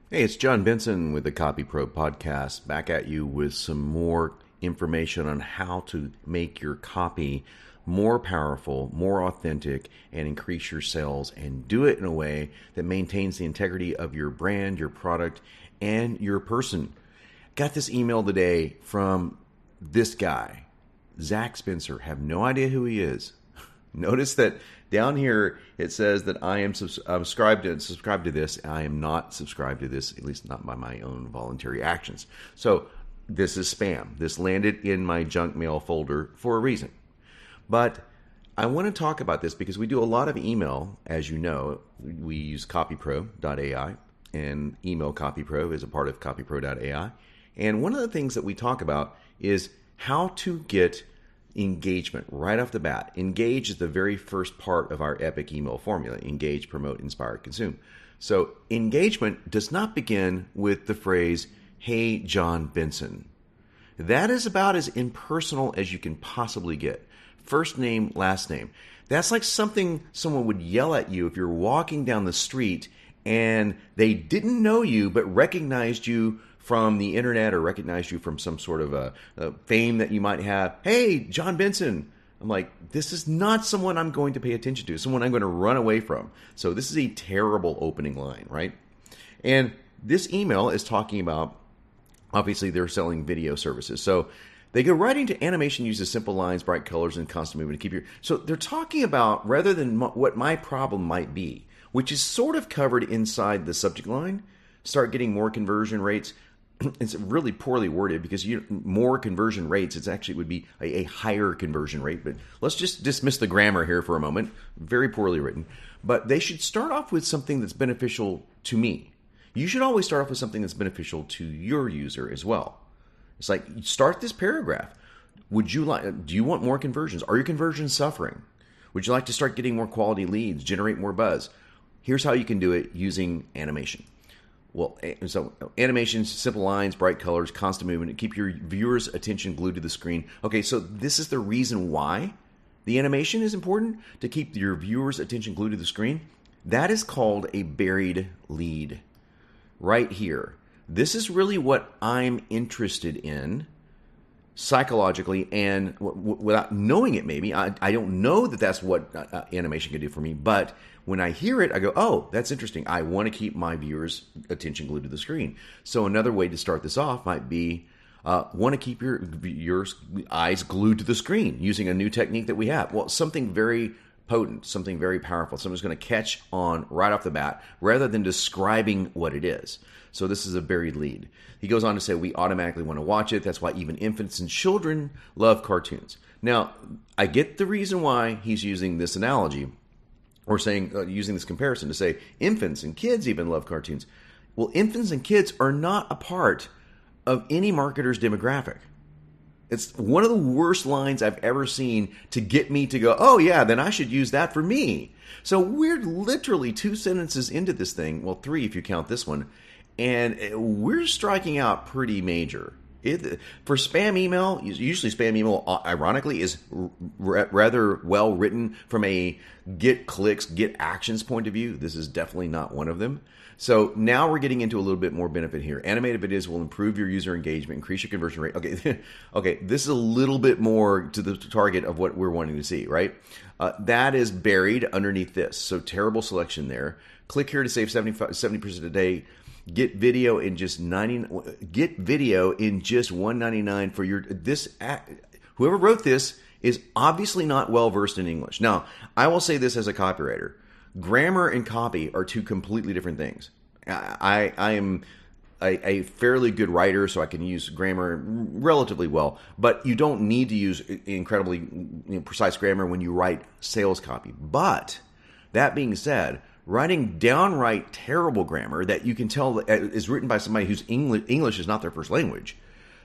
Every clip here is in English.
Hey, it's John Benson with the CopyPro podcast, back at you with some more information on how to make your copy more powerful, more authentic, and increase your sales, and do it in a way that maintains the integrity of your brand, your product, and your person. Got this email today from this guy, Zach Spencer. Have no idea who he is. Notice that down here it says that I am subscribed to this. I am not subscribed to this, at least not by my own voluntary actions. So this is spam. This landed in my junk mail folder for a reason. But I want to talk about this because we do a lot of email, as you know. We use CopyPro.ai, and email CopyPro is a part of CopyPro.ai. And one of the things that we talk about is how to get engagement right off the bat. Engage is the very first part of our epic email formula. Engage, promote, inspire, consume. So engagement does not begin with the phrase, "Hey, John Benson." That is about as impersonal as you can possibly get. First name, last name. That's like something someone would yell at you if you're walking down the street and they didn't know you but recognized you from the internet or recognized you from some sort of a fame that you might have. "Hey, John Benson." I'm like, this is not someone I'm going to pay attention to, someone I'm going to run away from. So this is a terrible opening line, right? And this email is talking about, obviously they're selling video services. So they go right into animation, uses simple lines, bright colors, and constant movement to keep your... So they're talking about, rather than what my problem might be, which is sort of covered inside the subject line, start getting more conversion rates. It's really poorly worded because more conversion rates, it's actually would be a higher conversion rate. But let's just dismiss the grammar here for a moment. Very poorly written. But they should start off with something that's beneficial to me. You should always start off with something that's beneficial to your user as well. It's like, start this paragraph. Do you want more conversions? Are your conversions suffering? Would you like to start getting more quality leads, generate more buzz? Here's how you can do it using animation. Well, so animations, simple lines, bright colors, constant movement, keep your viewers' attention glued to the screen. Okay, so this is the reason why the animation is important, to keep your viewers' attention glued to the screen. That is called a buried lead right here. This is really what I'm interested in psychologically, and without knowing it, maybe I don't know that that's what animation can do for me, but when I hear it, I go, oh, that's interesting. I want to keep my viewers' attention glued to the screen. So another way to start this off might be want to keep your eyes glued to the screen using a new technique that we have. Well, something very potent, something very powerful, something's going to catch on right off the bat rather than describing what it is. So this is a buried lead. He goes on to say, we automatically want to watch it. That's why even infants and children love cartoons. Now, I get the reason why he's using this analogy, or saying using this comparison to say infants and kids even love cartoons. Well, infants and kids are not a part of any marketer's demographic. It's one of the worst lines I've ever seen to get me to go, oh yeah, then I should use that for me. So we're literally 2 sentences into this thing, well 3 if you count this one, and we're striking out pretty major. For spam email, usually spam email, ironically, is rather well written from a get clicks, get actions point of view. This is definitely not one of them. So now we're getting into a little bit more benefit here. Animated videos will improve your user engagement, increase your conversion rate. Okay, okay, this is a little bit more to the target of what we're wanting to see, right? That is buried underneath this. So terrible selection there. Click here to save 70% a day. Get video in just $199 for your whoever wrote this is obviously not well versed in English. Now, I will say this as a copywriter. Grammar and copy are 2 completely different things. I am a fairly good writer, so I can use grammar relatively well, but you don't need to use incredibly precise grammar when you write sales copy. But that being said, writing downright terrible grammar that you can tell is written by somebody whose English is not their first language,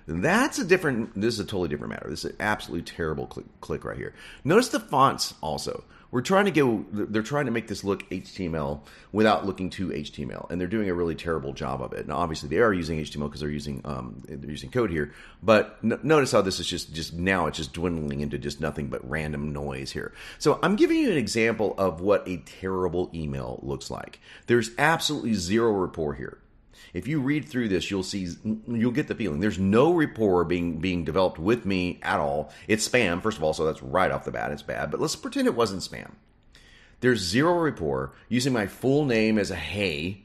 this is a totally different matter. This is an absolutely terrible click right here. Notice the fonts also. They're trying to make this look HTML without looking too HTML, and they're doing a really terrible job of it. Now, obviously, they are using HTML because they're using code here. But notice how this is just now it's just dwindling into just nothing but random noise here. So I'm giving you an example of what a terrible email looks like. There's absolutely zero rapport here. If you read through this, you'll get the feeling there's no rapport being developed with me at all. It's spam, first of all, so that's right off the bat. It's bad. But let's pretend it wasn't spam. There's zero rapport. Using my full name as a hey,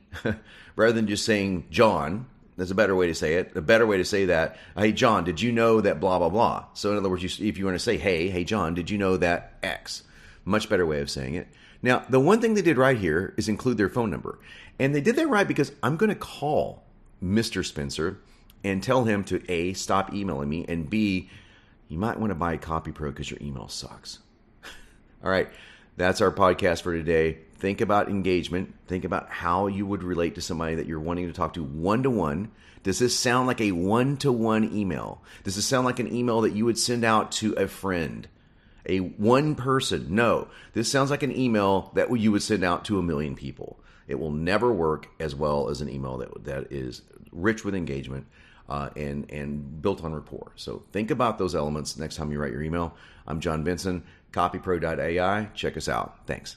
rather than just saying John. That's a better way to say it. A better way to say that, hey, John, did you know that blah, blah, blah? So in other words, if you want to say, hey, John, did you know that X? Much better way of saying it. Now, the one thing they did right here is include their phone number. And they did that right because I'm going to call Mr. Spencer and tell him to A, stop emailing me, and B, you might want to buy CopyPro because your email sucks. All right, that's our podcast for today. Think about engagement. Think about how you would relate to somebody that you're wanting to talk to one-to-one. Does this sound like a one-to-one email? Does this sound like an email that you would send out to a friend? A one person? No. This sounds like an email that you would send out to a million people. It will never work as well as an email that is rich with engagement and built on rapport. So think about those elements next time you write your email. I'm John Benson, copypro.ai. Check us out. Thanks.